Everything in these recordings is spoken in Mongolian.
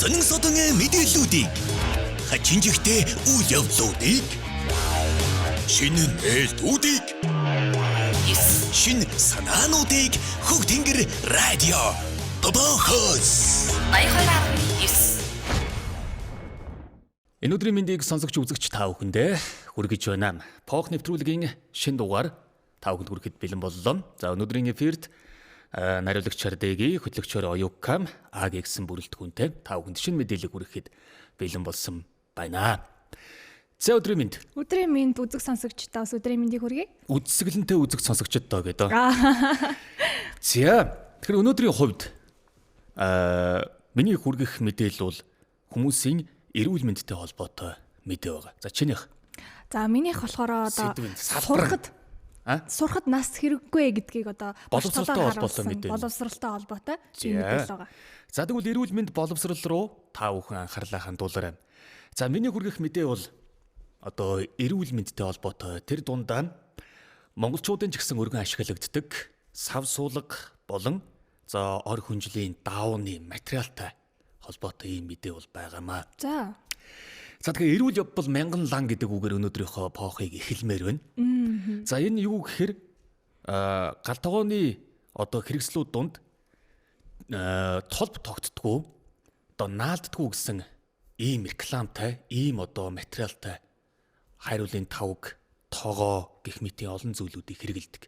сонин содон мэдээллүүдийг хачинжигтэй үйл явдлуудыг шинэ нээлтүүдийг шинэ санаануудыг Хөг Тэнгэр радио Бобохос 92.9 Энэ өдрийн мэндийг сонсогч үзэгч та бүхэндээ хүргэж байна. Пох нэвтрүүлгийн шинэ дугаар та бүхэнд хүрэхэд бэлэн боллоо. За өнөөдрийн эфирт нариулагч Чардэгийн хөтлөгчөөр Оюукам АГ гэсэн бүрэлдэхүүнтэй та бүхэнд шинэ мэдээлэл хүрэхэд бэлэн болсон байна. За өдрийн мэнд. Өдрийн мэнд үзэг сонсогчдоо өдрийн мэндийг хүргэе. Үдсгэлэнтэй үзэг сонсогчдоо гэдэг. За тэгэхээр өнөөдрийн хувьд миний хүргэх мэдээлэл бол хүмүүсийн эрүүл мэндтэй холбоотой мэдээ байгаа. За чинийх. За минийх болохоор одоо сурахад нас хэрэггүй гэдгийг одоо боловсролтой холбоотой мэдээ. Боловсролтой холбоотой мэдээлэл байгаа. За тэгвэл эрүүл мэнд боловсрол руу та бүхэн анхаарлаа хандуулаарай. За миний хүргэх мэдээ бол одоо эрүүл мэндтэй холбоотой. Тэр дундаа монголчуудын ч гэсэн өргөн ашиглагддаг сав суулга болон за ор хүнжлийн даавны материалтай холбоотой ийм мэдээ бол байгаамаа. За тэгэхээр эрүүл явбал мянган лан гэдэг үгээр өнөөдрийнхөө поохыг эхэлмээр байна. За энэ юу гэхээр галтгооны одоо хэрэгслүүд дунд толб тогтдгоо одоо наалддгоо гэсэн ийм рекламтай, ийм одоо материалтай хайруулын тавг, тоогоо гэх мэтийн олон зүйлүүдийг хэрэгэлдэг.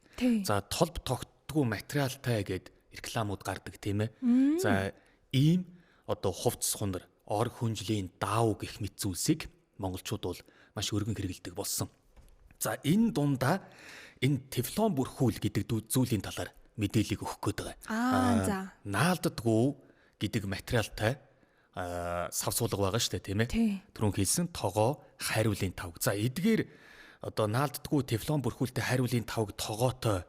За толб тогтдгоо материалтай гэд рекламууд гардаг тийм ээ. За ийм одоо хувцс хунар ор хүнжлийн даав гэх мэт зүйлсийг монголчууд бол маш өргөн хэрэгэлдэг болсон. За энэ дундаа энэ тефлон бүрхүүл гэдэг зүйлийн талаар мэдээлэл өгөх гээд байгаа. Наалддгүү гэдэг материалтай сав суулга байгаа шүү дээ тийм ээ. Түрүүн хэлсэн тогоо хайруулын тавг. За эдгээр одоо наалддгүү тефлон бүрхүүлтэй хайруулын тавг тогоотой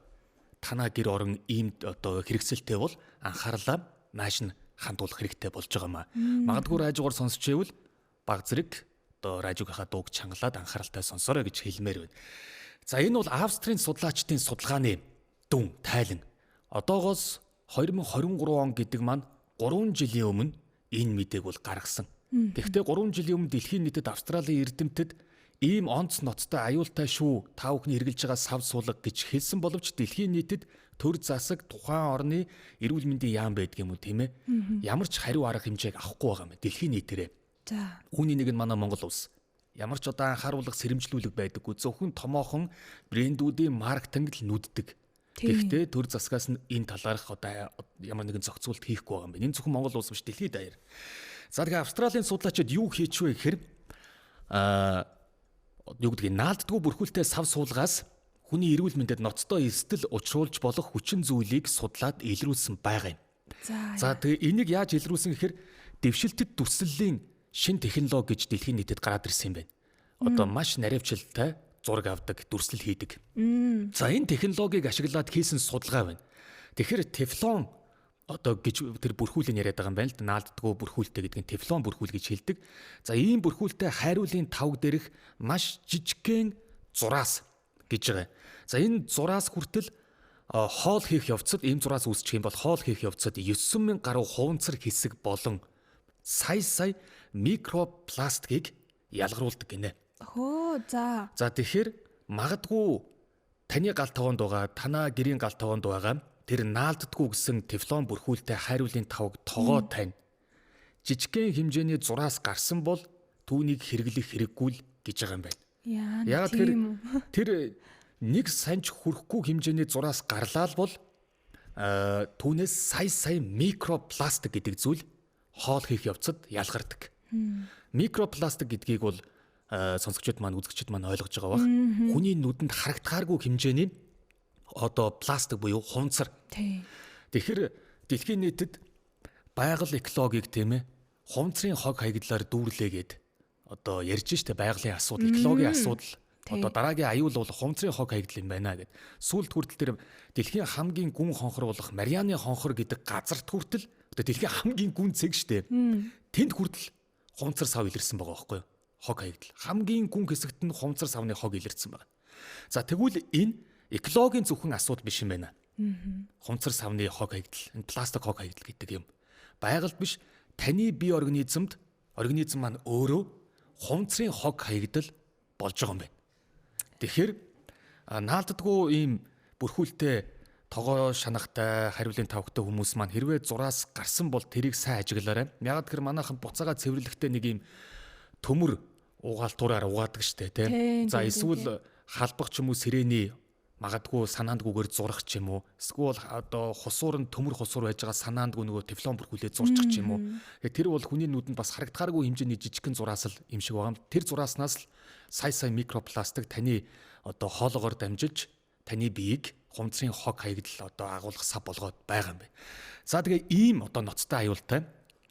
танаа гэр орон ийм одоо хэрэгсэлтэй бол анхаарлаа нааш нь хандуулах хэрэгтэй болж байгаамаа. Магадгүй радиогоор сонсч байвал баг зэрэг одоо радиогийнхаа дууг чангалаад анхааралтай сонсоорой гэж хэлмээр байна. За энэ бол Австрийн судлаачдын судалгааны дүн тайлан. Одоогоос 2023 он гэдэг маань 3 жилийн өмнө энэ мэдээг бол гаргасан. Гэхдээ 3 жилийн өмнө дэлхийн нийтэд Австралийн эрдэмтэд ийм онц ноцтой аюултай шүү та бүхний хэрэгжилж байгаа сав суулга гэж хэлсэн боловч дэлхийн нийтэд төр засаг тухайн орны эрүүл мэндийн яам байдаг юм уу тийм ээ. Ямар ч хариу арга хэмжээг авахгүй байгаа юм дэлхийн нийтээрээ. За үүний нэг нь манай Монгол улс. Ямар ч одоо анхааруулга сэрэмжлүүлэг байдаггүй. Зөвхөн томоохон брэндүүдийн маркетинг л нүддэг. Гэхдээ төр засгаас нь энэ талаарх одоо ямар нэгэн зохицуулт хийхгүй байгаа юм байна. Энэ зөвхөн Монгол улс биш дэлхийд даяар. За тэгээ Австралийн судлаачид юу хийчихвэ гэхээр юу гэдгийг наалддгүү бүрхүүлтэй сав суулгаас хүний эрүүл мэндэд ноцтой эрсдэл учруулж болох хүчин зүйлийг судлаад илрүүлсэн байгаа юм. За тэгээ энийг яаж илрүүлсэн гэхээр дэвшилтэд дүрслэлийн шин технологи гэж дэлхийн нийтэд гараад ирсэн юм байна. Одоо маш наривчлалтай зураг авдаг, дүрслэл хийдэг. За энэ технологиг ашиглаад хийсэн судалгаа байна. Тэгэхээр тефлон одоо гэж тэр бүрхүүлэн яриад байгаа юм байна л да. Наалддгүү бүрхүүлтэй гэдэг нь тефлон бүрхүүл гэж хэлдэг. За ийм бүрхүүлтэй хайруулын тавг дээрх маш жижигхэн зураас гэж байгаа. За энэ зураас хүртэл хоол хийх явцад ийм зураас үүсчих юм бол хоол хийх явцад 9,000 гаруй хуванцар хэсэг болон сая микропластикийг ялгаруулдаг гинэ. За тэгэхээр магадгүй таны гал таванд байгаа, танаа гэрийн гал таванд байгаа тэр наалддгүү гэсэн тефлон бүрхүүлтэй хайруулын тавг тогоо тань жижигхэн хэмжээний зураас гарсан бол түүнийг хэрэглэх хэрэггүй л гэж байгаа юм байна. Яагаад тэр нэг санч хүрэхгүй хэмжээний зураас гарлаа бол түүнээс сая микропластик гэдэг зүйл хоол хийх явцад ялгардаг. Микропластик гэдгийг бол сонсогчид маань үзэгчид маань ойлгож байгаа бах. Хүний нүдэнд харагдахааргүй хэмжээний одоо пластик буюу хуванцар. Тэгэхээр дэлхийн нийтэд байгаль экологийг тийм ээ хуванцрын хог хаягдлаар дүүрлээгээд одоо ярьж штэ байгалийн асуудал, экологийн асуудал одоо дараагийн аюул бол хуванцрын хог хаягдл юм байна гэд. Сүүлд хүртэл тэр дэлхийн хамгийн гүн хонхор болох Марианы хонхор гэдэг газарт хүртэл одоо дэлхийн хамгийн гүн цэг штэ. Тэнд хүртэл хуванцар сав илэрсэн байгаа байхгүй юу? Хог хаягдл. Хамгийн гүн хэсэгт нь хуванцар савны хог илэрсэн байна. За тэгвэл энэ экологийн зөвхөн асуудал биш юм байна. Хуванцар савны хог хаягдл, энэ пластик хог хаягдл гэдэг юм. Байгальд биш таны бие организм маань өөрөө хувцрын хог хаягдал болж байгаа юм байна. Тэгэхээр наалддаггүй ийм бүрхүүлтэй тогоо шанахтай хариулын тавхтай хүмүүс маань хэрвээ зураас гарсан бол тэрийг сайн ажиглаарай. Яг тэр манайхан буцаага цэвэрлэхдээ нэг ийм төмөр угаалтураар угаадаг штэ тий. За эсвэл халбах ч юм уу сэрэний магадгүй санаандгүйгээр зурах ч юм уу. Эсвэл одоо хусуур нь төмөр хусуур байж байгаа санаандгүй нөгөө тефлон бүрхүүлээ зурчих ч юм уу. Тэр бол хүний нүдэнд бас харагдахааргүй хэмжээний жижигхэн зураас л юм шиг байгаа юм. Тэр зурааснаас л сая микропластик таны одоо хоолоогоор дамжиж таны биеийг хувцрын хог хаягдал одоо агуулах сав болгоод байгаа юм байна. За тэгээ ийм одоо ноцтой аюултай.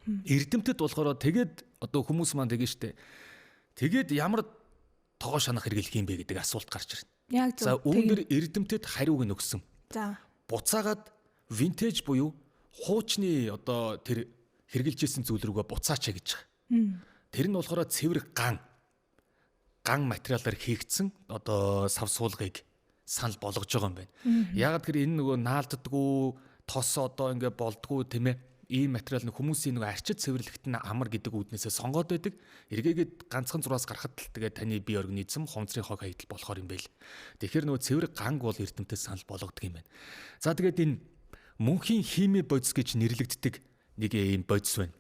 Эрдэмтэд болохоор тэгээд одоо хүмүүс маань тэгэн штэ. Тэгээд ямар тогоо шанах хэрэглэх юм бэ гэдэг асуулт гарч ирнэ. Яг зөв. За үүнээр эрдэмтэд хариуг нь өгсөн. За. Буцаагаад винтэж буюу хуучны одоо тэр хэрэгжилжсэн зүйл рүүгээ буцаачаа гэж байгаа. Тэр нь болохоор цэвэр ган материалаар хийгдсэн одоо сав суулгыг санал болгож байгаа юм байна. Яг тэр энэ нөгөө наалддаггүй тос одоо ингээ болдгоо тийм ээ. Ийм материал нь хүмүүсийн нөгөө арчид цэвэрлэгт нь амар гэдэг үүднээсээ сонгоод байдаг. Эргээгээд ганцхан зураас гарахад л тэгээ таны бие организм хувцрын хог хаягдал болохоор юм байл. Тэгэхээр нөгөө цэвэр ганг бол эрдэмтэд санал болгодог юм байна. За тэгээд энэ мөнхийн хими бодис гэж нэрлэгддэг нэг ийм бодис байна.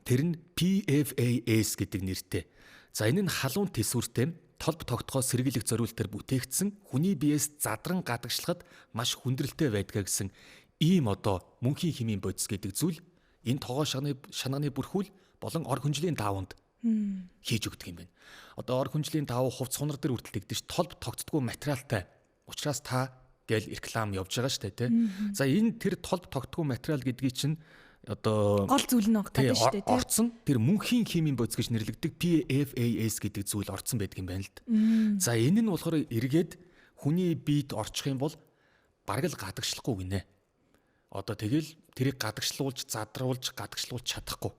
Тэр нь PFAS гэдэг нэртэй. За энэ нь халуун тэсвэртэй толб тогтгоо сэргийлэх зориултаар бүтээгдсэн хүний биеэс задран гадагшлахад маш хүндрэлтэй байдгаа гэсэн ийм одоо мөнхийн химийн бодис гэдэг зүйл энэ тогоо шанагны бүрхүүл болон ор хүнжлийн даавууд хийж өгдөг юм байна. Одоо ор хүнжлийн даав хувц хунар дээр үрдэлтэгдэж толб тогтдоггүй материалтай учраас та гэл реклам явж байгаа шүү дээ тий. За энэ тэр толб тогтдоггүй материал гэдгийг чинь одоо гол зүйл нь байгаа шүү дээ тий. Орцсон тэр мөнхийн химийн бодис гэж нэрлэгддэг PFAS гэдэг зүйл орцсон байдаг юм байна л да. За энэ нь болохоор эргээд хүний биед орчих юм бол бараг л гадагшлахгүй гинэ. Одоо тэгэл тэрийг гадагшлуулж, задруулж, гадагшлуулж чадахгүй.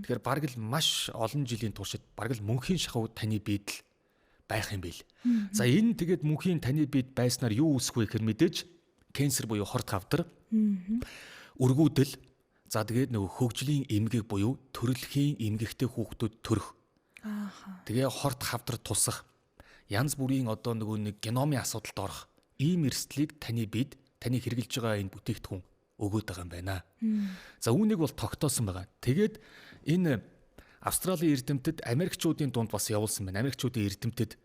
Тэгэхээр бараг л маш олон жилийн туршид бараг л мөнхийн шахуу таны биед л байх юм бэл. За энэ тэгээд мөнхийн таны биед байснаар юу үүсэх вэ гэхээр мэдээж канцер буюу хорт хавдар, өргүүдэл, за тэгээд нөгөө хөгжлийн эмгэг буюу төрөлхийн эмгэгтэй хүүхдүүд төрөх. Тэгээ хорт хавдар тусах, янз бүрийн одоо нөгөө нэг геномын асуудалд орох ийм эрсдлийг таны биед таны хэрэгжилж байгаа энэ бүтээгдэхүүн өгөөд байгаа юм байна. За үүнийг бол тогтоосон байгаа. Тэгээд энэ Австралийн эрдэмтэд Америкчуудын дунд бас явуулсан байна. Америкчуудын эрдэмтэд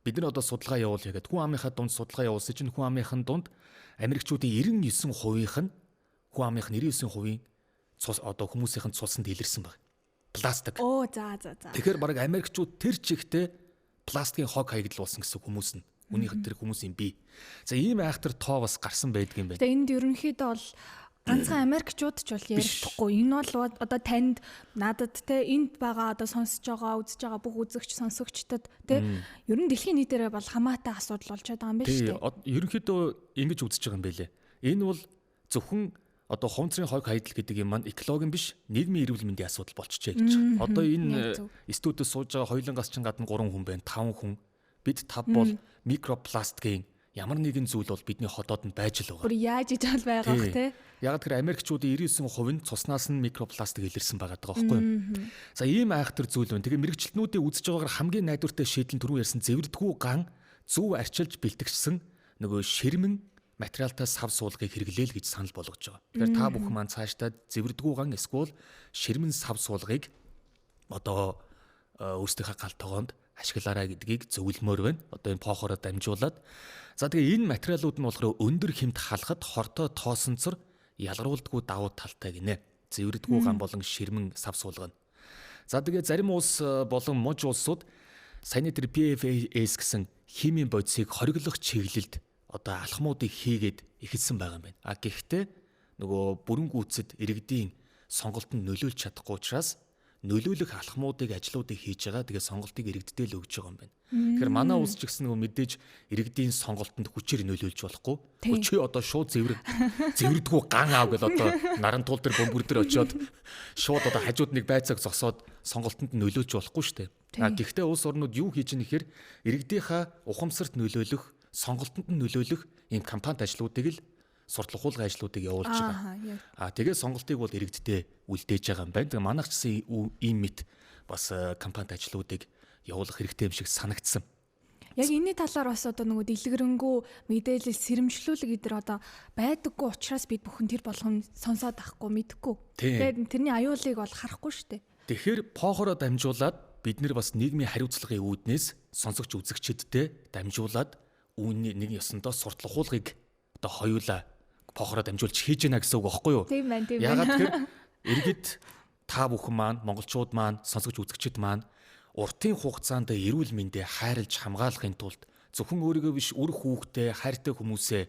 бид нар одоо судалгаа явуулъя гэдэг. Хүн амынхаа дунд судалгаа явуулсан чинь хүн амынхын дунд Америкчуудын 99%-ийнх нь хүн амынх 99%-ийн цус одоо хүмүүсийнх нь цусанд илэрсэн баг. Пластик. Оо за. Тэгэхээр баг Америкчууд тэр чигтээ пластикийн хог хаягдал болсон гэсэн хүмүүс нь. Үнийх тэр хүмүүсийн бие. За ийм айхтар тоо бас гарсан байдаг юм байна. Тэгээ энд ерөнхийдөө бол ганцхан Америкчууд ч бол ярихгүй. Энэ бол одоо танд надад те энд байгаа одоо сонсож байгаа, үзэж байгаа бүх үзэгч сонсогчдод те ер нь дэлхийн нийтээрээ бол хамаатай асуудал болчиход байгаа юм байна шүү дээ. Ерөнхийдөө ингэж үзэж байгаа юм байлээ. Энэ бол зөвхөн одоо хувцрын хог хаягдал гэдэг юм маань экологийн биш, нийгмийн эрүүл мэндийн асуудал болчихжээ гэж. Одоо энэ студиуд сууж байгаа хоёулангаас чинь гадна 3 хүн байна, 5 хүн. Бид 5 бол микропластикийн ямар нэгэн зүйл бол бидний хотод нь байж л байгаа. Бүр яаж иж бол байгаа бох те. Яг тэр Америкчуудын 99% нь цуснаас нь микропластик илэрсэн байгаа даа байхгүй юу. За ийм айхтар зүйл байна. Тэгээ мэрэгчлэтнүүдийн үзэж байгаагаар хамгийн найдвартай шийдэл түрүү ярьсан зэвэрдгүү ган зөв арчилж бэлтгэжсэн нөгөө ширмэн материалтай сав суулгыг хэрэглээл гэж санал болгож байгаа. Тэгэхээр та бүхэн маань цаашдаа зэвэрдгүү ган эсвэл ширмэн сав суулгыг одоо өөрсдийнхээ гал тогоонд ашиглаарай гэдгийг зөвлөмөр байна. Одоо энэ поохороо дамжуулаад. За тэгээ энэ материалууд нь болохоор өндөр хэмт халахад хортой тоосонцор ялгаруулдаггүй давуу талтай гинэ. Зэвэрдгүү ган болон ширмэн сав суулгана. За тэгээ зарим улс болон муж улсууд саяны тэр PFAS гэсэн химийн бодисыг хориглох чиглэлд одоо алхмуудыг хийгээд эхэлсэн байгаа юм байна. Гэхдээ нөгөө бүрэн гүйцэд иргэдийн сонголтод нөлөөлж чадахгүй учраас нөлөөлөх алхмуудыг ажлуудыг хийж байгаа. Тэгээ сонголтыг иргэддээ л өгж байгаа юм байна. Тэгэхээр манай улс ч гэсэн нөгөө мэдээж иргэдийн сонголтод хүчээр нөлөөлж болохгүй. Хүчээ одоо шууд зэвэрдгүү ган аав гэл одоо наран туул дээр бөмбөр дээр очиод шууд одоо хажууд нэг байцааг зогсоод сонголтод нөлөөлж болохгүй шүү дээ. Гэхдээ улс орнууд юу хийж ийн гэхээр иргэдийнхаа ухамсарт нөлөөлөх, сонголтод нөлөөлөх ийм кампанит ажлуудыг л суртлах хуулгын ажлуудыг явуулж байгаа. Тэгээд сонголтыг бол иргэддээ үлдээж байгаа юм байна. Тэгээ манайх ч ийм мэт бас компанид ажлуудыг явуулах хэрэгтэй юм шиг санагдсан. Яг энэний талаар бас одоо нөгөө дэлгэрэнгүй мэдээлэл сэрэмжлүүлэг гэдэр одоо байдаггүй учраас бид бүхэн тэр болгон сонсоод авахгүй мэдэхгүй. Тэгээд тэрний аюулыг бол харахгүй шүү дээ. Тэгэхээр похороо дамжуулаад бид нэр бас нийгмийн хариуцлагын үүднээс сонсогч үзэгчдэдтэй дамжуулаад үүний нэг ёсондоо суртлах хуулгыг одоо хоёулаа похороо дамжуулж хийж гэнэ гэсэн үг байхгүй юу? Тийм байна. Ягаад тэгэхээр иргэд та бүхэн маань, монголчууд маань, сонсогч үзэгчид маань уртын хугацаанд эрүүл мэндэ хайрлж хамгаалахын тулд зөвхөн өөрийгөө биш үр хүүхдээ хайртай хүмүүсээ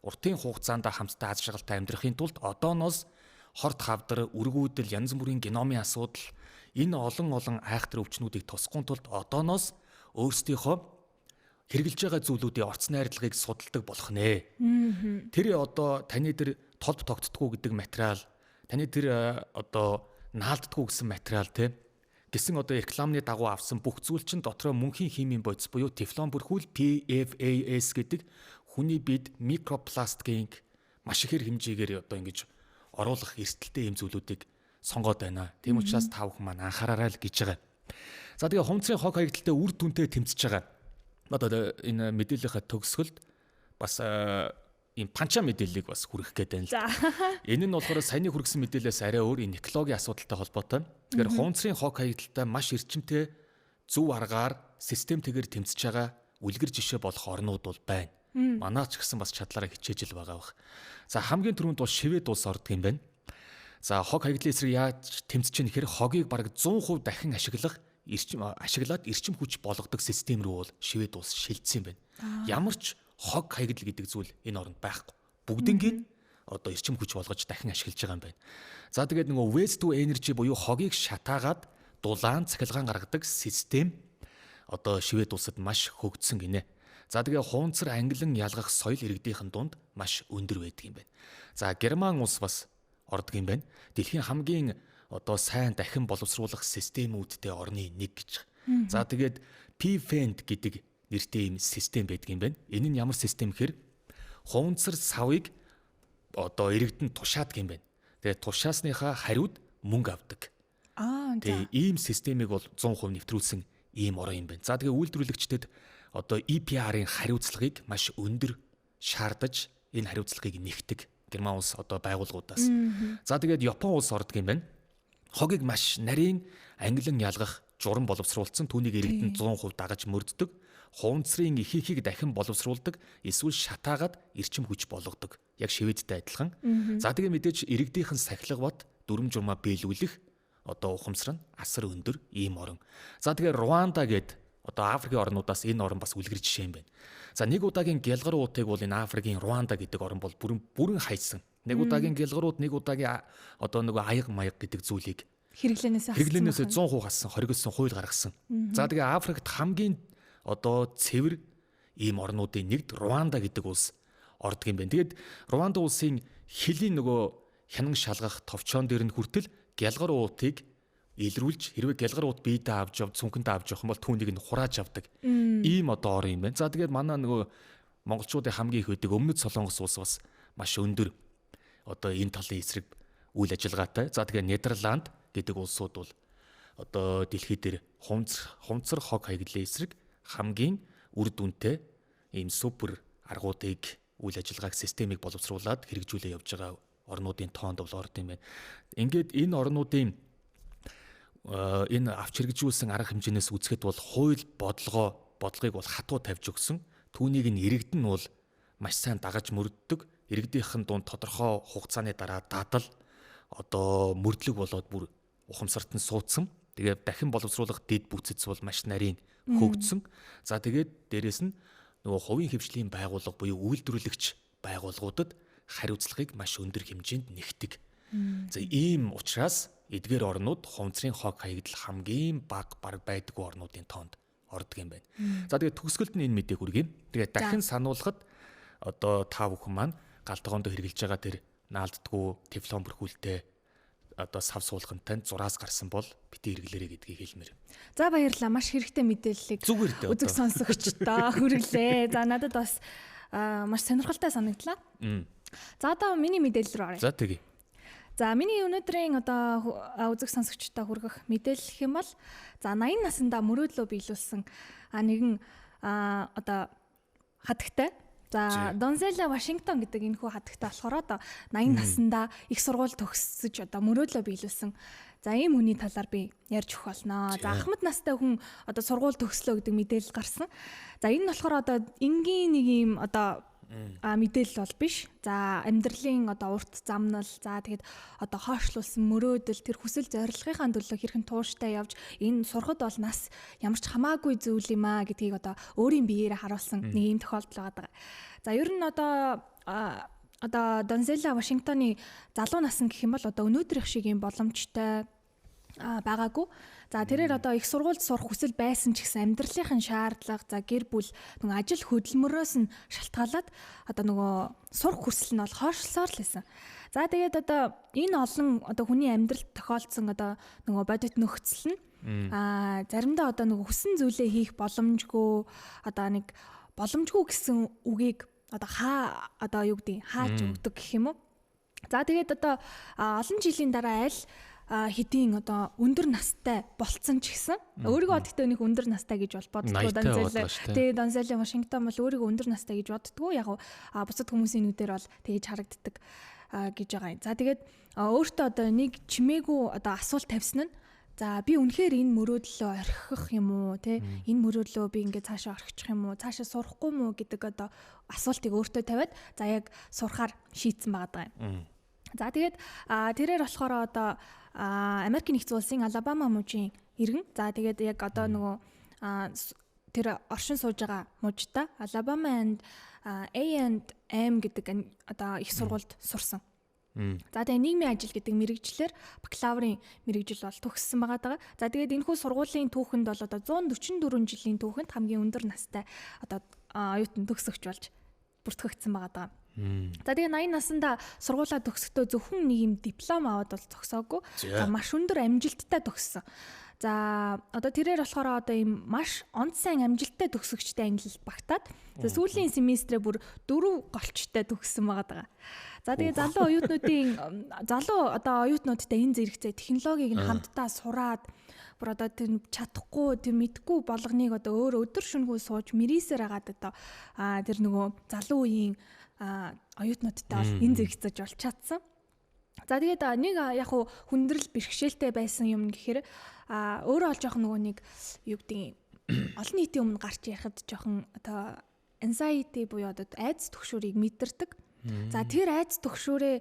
уртын хугацаанд хамтдаа аз жаргалтай амьдрахын тулд одооноос хорт хавдар, үргүүдэл, янз бүрийн геномын асуудал энэ олон айхтар өвчнүүдийг тусахын тулд одооноос өөрсдийнхөө хэрэгжилж байгаа зүйлүүдийн орц найрлагыг судалдаг болох нэ. Тэр одоо таны тэр толб тогтдгоо гэдэг материал, таны тэр одоо наалддгоо гэсэн материал гэсэн одоо рекламны дагуу авсан бүх зүйл чинь дотроо мөнхийн химийн бодис буюу тефлон бүрхүүл PFAS гэдэг хүний бид микропластикийн маш ихээр хэмжээгээр одоо ингэж оруулах эрсдэлтэй юм зүйлүүдийг сонгоод байна. Тийм учраас та бүхэн маань анхаараарай л гэж байгаа. За тэгээ хумцрын хог хаягдaltaй үр дүнтэй тэмцэж байгаа. Одоо энэ мэдээллийнхаа төгсгөлд бас ийм панча мэдээллийг бас хүргэх гээд байна л. Энэ нь болохоор саяны хүргэсэн мэдээлэлээс арай өөр энэ экологийн асуудалтай холбоотой. Тэгэхээр хумцрын хог хаягдaltaй маш эрчимтэй зөв аргаар системтэйгээр тэмцэж байгаа үлгэр жишээ болох орнууд бол байна. Манаач гэсэн бас чадлаараа хичээж л байгаа бах. За хамгийн түрүүнд бол Швед улс ордог юм байна. За хог хаягдлын эсрэг яаж тэмцэж чинь гэхээр хогийг бараг 100% дахин ашиглаад эрчим хүч болгодог систем рүү бол Швед улс шилжсэн юм байна. Ямар ч хог хаягдал гэдэг зүйл энэ оронд байхгүй. Бүгднийг одоо эрчим хүч болгож дахин ашиглаж байгаа юм байна. За тэгээд нөгөө waste to energy буюу хогийг шатаагаад дулаан цахилгаан гаргадаг систем одоо Швед улсад маш хөгжсөн гинэ. За тэгээ хуунцар англин ялгах соёл иргэдийнхэн дунд маш өндөр байдаг юм байна. За Герман улс бас ордог юм байна. Дэлхийн хамгийн одоо сайн дахин боловсруулах системүүдтэй орны нэг гэж. За тэгээд PFAS гэдэг нэртэй юм систем байдаг юм байна. Энэ нь ямар систем гэхээр хуунцар савыг одоо иргэдэнд тушаадаг юм байна. Тэгээд тушаасныхаа хариуд мөнгө авдаг. Тэгээ ийм системийг бол 100% нэвтрүүлсэн ийм орон юм байна. За тэгээ үйлдвэрлэгчдэд одоо EPR-ын хариуцлагыг маш өндөр шаардаж энэ хариуцлагыг нэгтгэг Герман улс одоо байгууллагуудаас. За тэгээд Япон улс ордог юм байна. Хогийг маш нарийн англин ялгах журам боловсруулсан түүнийг иргэдэнд 100% дагаж мөрддөг. Хуунцрын ихийг дахин боловсруулдаг, эсвэл шатаагаад эрчим хүч болгодог. Яг Шведтэй адилхан. За тэгээ мэдээж иргэдийнхэн сахилга бат дүрм журмаа биелүүлэх одоо ухамсар нь асар өндөр ийм орон. За тэгээ Руанда гээд одоо Африкийн орнуудаас энэ орн бас үлгэр жишээ юм байна. За нэг удаагийн гялгар уутыг бол энэ Африкийн Руанда гэдэг орн бол бүрэн хайсан. Нэг удаагийн гялгарууд нэг удаагийн одоо нөгөө аяг маяг гэдэг зүйлийг хэрэглэнээс 100% хассан, хоригдсон, хууль гаргасан. За тэгээ Африкт хамгийн одоо цэвэр ийм орнуудын нэгд Руанда гэдэг улс ордог юм байна. Тэгээд Руанда улсын хилийн нөгөө хянан шалгах товчоон дээр нь хүртэл гялгар уутыг илрүүлж хэрвээ гялгар ууд биедээ авч яв цүнхэндээ авч явах юм бол түүнийг нь хурааж авдаг. Ийм одоо орн юм байна. За тэгээд манай нөгөө монголчуудын хамгийн их байдаг Өмнөд Солонгос улс бас маш өндөр одоо энэ талын эсрэг үйл ажиллагаатай. За тэгээд Нидерланд гэдэг улсууд бол одоо дэлхий дээр хумцар хог хаягдлын эсрэг хамгийн үр дүнтэй ийм супер аргуудыг үйл ажиллагааг системийг боловсруулад хэрэгжүүлээ явж байгаа орнуудын тоонд бол орд юм байна. Ингээд энэ орнуудын энэ авч хэрэгжүүлсэн арга хэмжээнээс үзэхэд бол хууль бодлогыг бол хатуу тавьж өгсөн. Түүнийг нь иргэдэн бол маш сайн дагаж мөрддөг. Иргэдийнхэн дунд тодорхой хугацааны дараа дадал одоо мөрдлөг болоод бүр ухамсарт нь суудсан. Тэгээд дахин боловсруулах дэд бүтцэц бол маш нарийн хөгжсөн. За тэгээд дээрэс нь нөгөө хувийн хвшлийн байгууллага буюу үйлдвэрлэгч байгууллагуудад хариуцлагыг маш өндөр хэмжээнд нэгтгэг. За ийм учраас эдгээр орнууд хумцрын хог хаягдал хамгийн бага бараг байдаггүй орнуудын тоонд ордог юм байна. За тэгээд төгсгөлд нь энэ мэдээг хүргэе. Тэгээд дахин сануулхад одоо та бүхэн маань галтгоонд хэрглэж байгаа тэр наалддгүй тефлон бүрхүүлтэй одоо сав суулгантай зураас гарсан бол бити хэрэглээрэй гэдгийг хэлмээр. За баярлалаа. Маш хэрэгтэй мэдээллийг үзэг сонсогчдоо хүргэлээ. За надад бас маш сонирхолтой санагдлаа. За одоо миний мэдээлэл рүү оръё. За тэгье. За миний өнөөдрийн одоо үзэг сонсогчтой хүргэх мэдээлэл гэх юм бол за 80 наснда мөрөөдлөө биелүүлсэн нэгэн одоо хатагтай. За Донзела Вашингтон гэдэг энэ хүү хатагтай болохоор одоо 80 наснда их сургууль төгсөж одоо мөрөөдлөө биелүүлсэн. За ийм хүний талаар би ярьж өгөх болно. За ахмад настай хүн одоо сургууль төгслөө гэдэг мэдээлэл гарсан. За энэ нь болохоор одоо энгийн нэг юм одоо мэдээлэл бол биш. За амьдралын одоо урт замнал, за тэгээд одоо хоошлуулсан мөрөөдөл, тэр хүсэл зорилгынхаа төлөө хэрхэн тууштай явж энэ сурахад бол нас ямар ч хамаагүй зүйл юм аа гэдгийг одоо өөрийн биеэрээ харуулсан нэг юм тохиолдол байгаа. За ер нь одоо Донзела Вашингтоны залуу насн гэх юм бол одоо өнөөдрийнх шиг юм боломжтой байгаагүй. За тэрээр одоо их сургуульд сурах хүсэл байсан ч гэсэн амьдралынхын шаардлага, за гэр бүл, нөгөө ажил хөдөлмөрөөс нь шалтгаалаад одоо нөгөө сурах хүсэл нь бол хойшлсоор л байсан. За тэгээд одоо энэ олон одоо хүний амьдралд тохиолдсон одоо нөгөө бодит нөхцөл нь заримдаа одоо нөгөө хүссэн зүйлээ хийх боломжгүй одоо нэг боломжгүй гэсэн үгийг одоо юу гэдэг хааж өгдөг гэх юм уу. За тэгээд одоо олон жилийн дараа аль хэдийн одоо өндөр настай болцсон ч гэсэн өөрийгөө гэхдээ нэг өндөр настай гэж бол боддгоо Донзела Вашингтон бол өөрийгөө өндөр настай гэж боддгоо яг бусад хүмүүсийн нүдээр бол тэгж харагддаг гэж байгаа юм. За тэгээд өөртөө одоо нэг чимээгүй одоо асуулт тавьсан нь за би үнэхээр энэ мөрөөдлөө орхих юм уу те энэ мөрөөдлөө би ингээд цаашаа орхичих юм уу цаашаа сурахгүй мүү гэдэг одоо асуултыг өөртөө тавиад за яг сурахаар шийдсэн байгаа юм. За тэгээд тэрээр болохоор одоо Америкийн нэгдсэн улсын Алабама мужийн иргэн. За тэгээд яг одоо нөгөө тэр оршин сууж байгаа мужтай Alabama and A&M гэдэг одоо их сургуульд сурсан. За тэгээ нийгмийн ажил гэдэг мэрэгчлэр бакалаврын мэрэгжил бол төгссөн байгаа. За тэгээд энэхүү сургуулийн түүхэнд бол одоо 144 жилийн түүхэнд хамгийн өндөр настай одоо оюутан төгсөгч болж бүртгэгдсэн байгаа. За тэгээ 80 наснда сургуулаа төгсөхдөө зөвхөн нэг юм диплом аваад бол зогсоогүй. За маш өндөр амжилттай төгссөн. За одоо тэрээр болохоор одоо ийм маш онц сайн амжилттай төгсөгчтэй ангилалд багтаад сүүлийн семестрээ бүр 4 голчтой төгссөн байгаа. За тэгээ залуу оюутнуудтай энэ зэрэгцээ технологиг нь хамтдаа сураад бүр одоо тэр чадахгүй тэр мэдгүй болгоныг одоо өөр өдөр шөнөгүй сууж мэрийсээр агаад одоо тэр нөгөө залуу үеийн оюутнуудтай бол энэ зэрэгцэж болж чадсан. За тэгээд нэг яг хүндрэл бэрхшээлтэй байсан юм гэхээр өөрөө ол жоохон нөгөө нэг юу гэдэг олон нийтийн өмнө гарч ярихад жоохон одоо anxiety буюу одоо айдас түгшүүрийг мэдэрдэг. За тэр айдас түгшүүрээ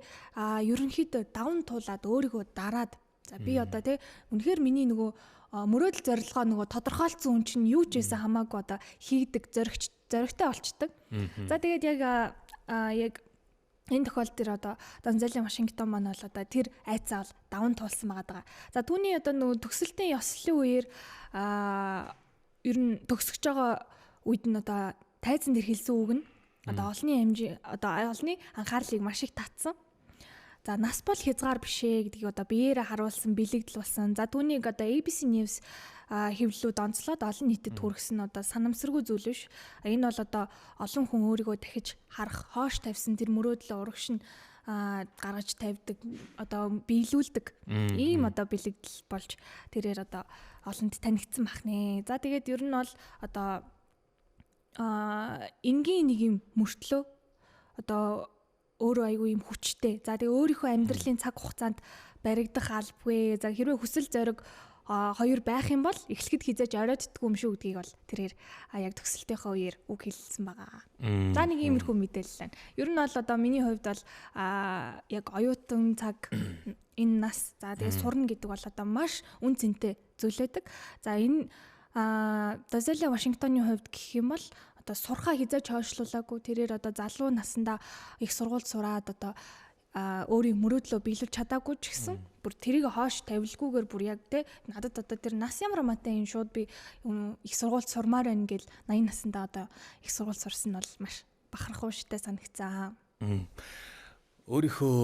ерөнхийдөө даван туулаад өөрийгөө дараад за би одоо тий үнэхээр миний нөгөө мөрөөдөл зорилгоо нөгөө тодорхойлцсон хүн чинь юу ч байсан хамаагүй одоо хийгдэг зоригтой болчдөг. За тэгээд яг энэ тохиолдолд тэр одоо Донзела Вашингтон маань бол одоо тэр айцаа бол даван туулсан байгаа. За түүний одоо нөгөө төгсөлтийн ёслолын үеэр ер нь төгсөж байгаа үед нь одоо тайзан дээр хэлсэн үг нь одоо олонний анхаарлыг маш их татсан. За нас бол хязгаар бишээ гэдгийг одоо биеэрээ харуулсан, бэлэгдэлсэн. За түүнийг одоо ABC News хэвлэлүүд онцлоод олон нийтэд хүргэсэн одоо санамсаргүй зүйл биш. Энэ бол одоо олон хүн өөрийгөө дахиж харах, хоош тавьсан тэр мөрөөдлөө урагш нь гаргаж тавьдаг, одоо биелүүлдэг ийм одоо бэлэгдэл болж тэрээр одоо олонд танигдсан бахнэ. За тэгээд ер нь бол одоо энгийн нэг юм мөртлөө одоо өөрөө айгүй юм хүчтэй. За тэгээ өөрийнхөө амьдралын цаг хугацаанд баригдах албагүй. За хэрвээ хүсэл зориг хоёр байх юм бол эхлэхэд хизээж оройтдгүй юм шүү гэдгийг бол тэрээр яг төгсөлтийнхөө үеэр үг хэлсэн байгаа. За нэг иймэрхүү мэдээлэл байна. Ер нь бол одоо миний хувьд бол яг оюутан цаг энэ нас за тэгээ сурна гэдэг бол одоо маш үн цэнтэй зүйл байдаг. За энэ Донзела Вашингтоны хувьд гэх юм бол одоо сурхаа хизээж хойшлуулаагүй тэрээр одоо залуу наснда их сургуульд сураад одоо өөрийн мөрөөдлөө биелүүлж чадаагүй ч гэсэн бүр тэрийг хоош тавилгүйгээр бүр яг те надад одоо тэр нас ямар амаатай юм шууд би их сургуульд сурмаар байна гэл 80 наснда одоо их сургуульд сурсан нь бол маш бахархууштай санагцсан. Өөрийнхөө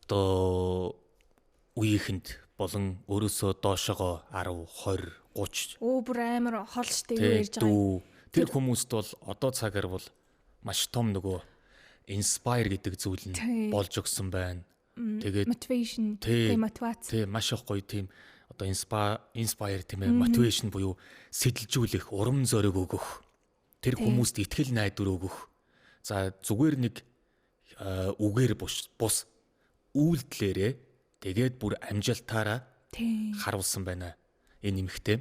одоо үеийнхэнд болон өөрөөсөө доошогоо 10, 20, 30 бүр амар хол штэ юу ярьж байгаа юм. Тэр хүмүүст бол одоо цагаар бол маш том нөгөө inspire гэдэг зүйл нь болж өгсөн байна. Тэгээд motivation, мотивац. Тий, маш их гоё тийм одоо inspire тийм ээ motivation буюу сэтэлжүүлэх, урам зориг өгөх. Тэр хүмүүст итгэл найдвар өгөх. За зүгээр нэг үгээр бус үйлдэлээрээ тэгээд бүр амжилтаараа харуулсан байна энэ нэмэгтэй.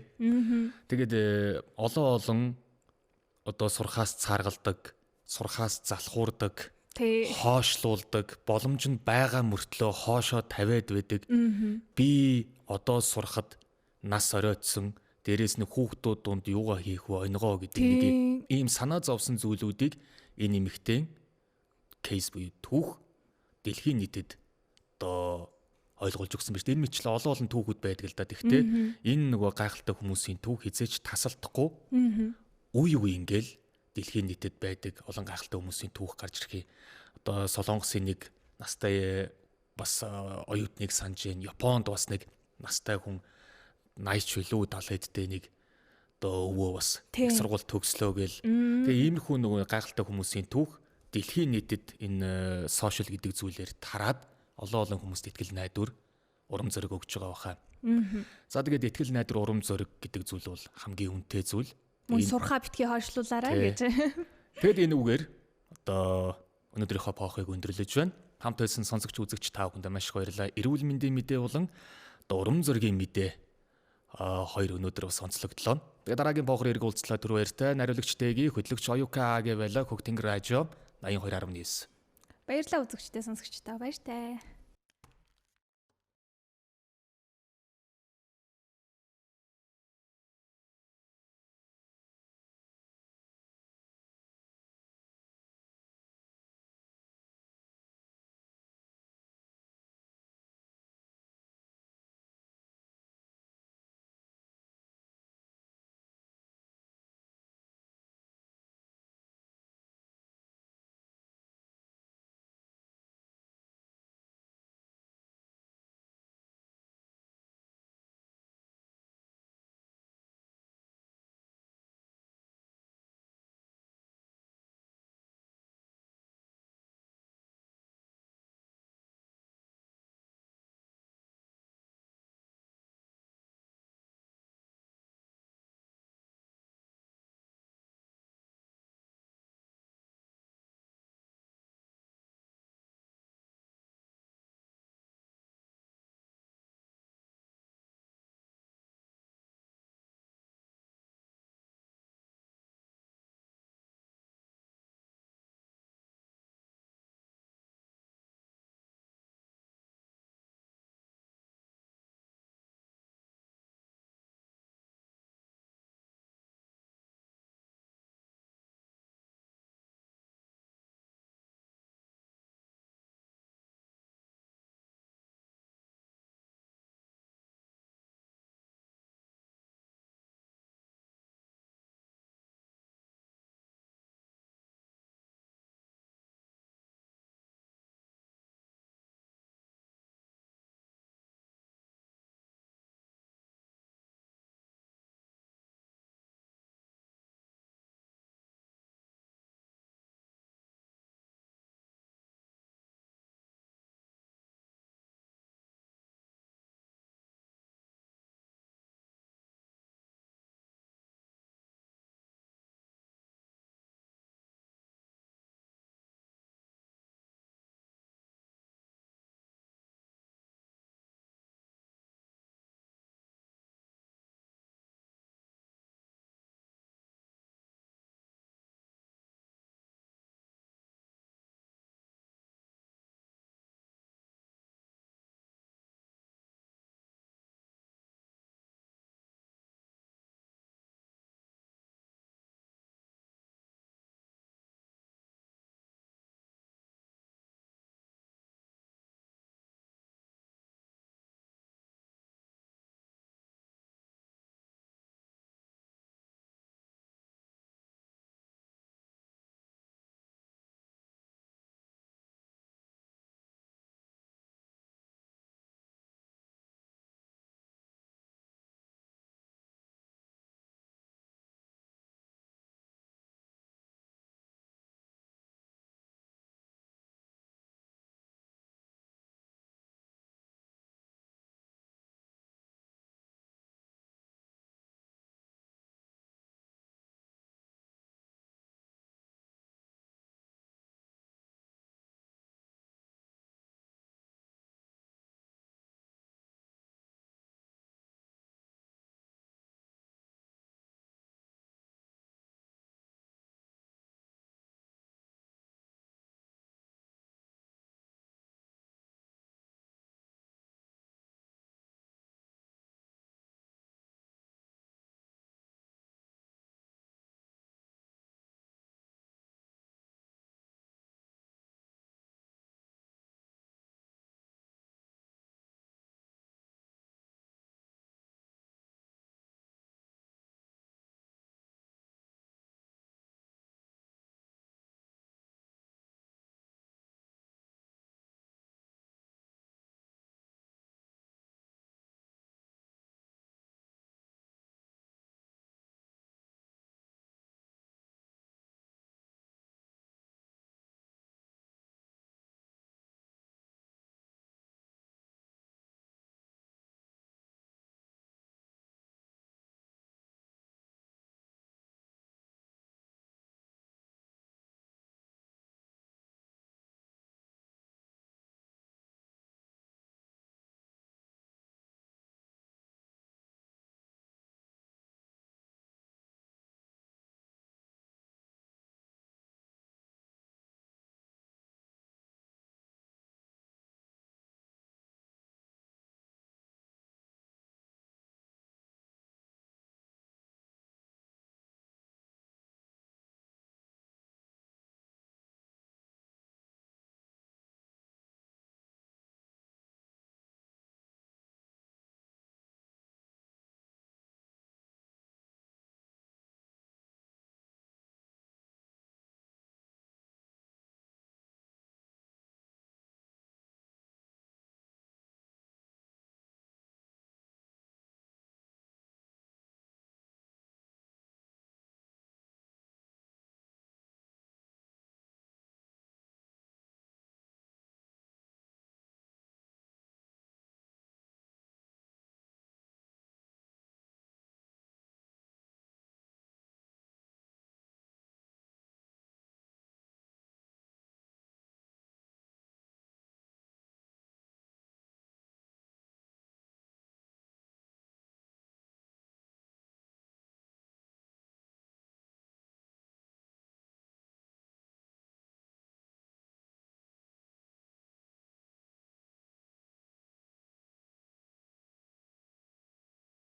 Тэгээд олон одоо сурхаас цааргалдаг, сурхаас залхуурдаг, хоошлуулдаг, боломж нь байгаа мөртлөө хоошоо тавиад байдаг. Би одоо сурахад нас оройтсон, дээрээс нь хүүхдүүд дунд юугаа хийх вэ, өнгоо гэдэг нэг ийм санаа зовсон зүйлүүдийг энэ нэмэгтэй кейс буюу түүх дэлхийн нийтэд одоо ойлгуулж өгсөн биз. Энэ мэтлээ олон түүхүүд байдаг л да. Тэгтээ энэ нөгөө гайхалтай хүмүүсийн түүх хизээч тасалдахгүй үе ингээл дэлхийн нийтэд байдаг олон гайхалтай хүмүүсийн түүх гарч ирэхий. Одоо Солонгосын нэг настай бас оюутныг санаж байна. Японд бас нэг настай хүн 80 ч билүү 70 эдтэй нэг одоо өвөө бас сургууль төгслөө гэл. Тэгээ иймэрхүү нөгөө гайхалтай хүмүүсийн түүх дэлхийн нийтэд энэ сошиал гэдэг зүйлээр тараад олон хүмүүст итгэл найдвар, урам зориг өгч байгаа баха. За тэгээд итгэл найдвар, урам зориг гэдэг зүйл бол хамгийн үнэтэй зүйл. Мөн сурхаа битгий хойшлуулаарай гэж. Тэгэд энэ үгээр одоо өнөөдрийнхөө поохыг өндөрлөж байна. Хамт байсан сонсогч үзэгч та бүхэнд маш их баярлалаа. Эрүүл мэндийн мэдээ болон одоо урам зоригийн мэдээ хоёр өнөөдөр бас онцлогдлоо. Тэгээд дараагийн поохор эрг уулзлаа түр баяртай. Нариулагч Дэги, хөтлөгч Оюка Агэ байла. Хөгтөнгөр радио 82.9. Баярлалаа үзэгчтэй сонсогчдоо баяртай.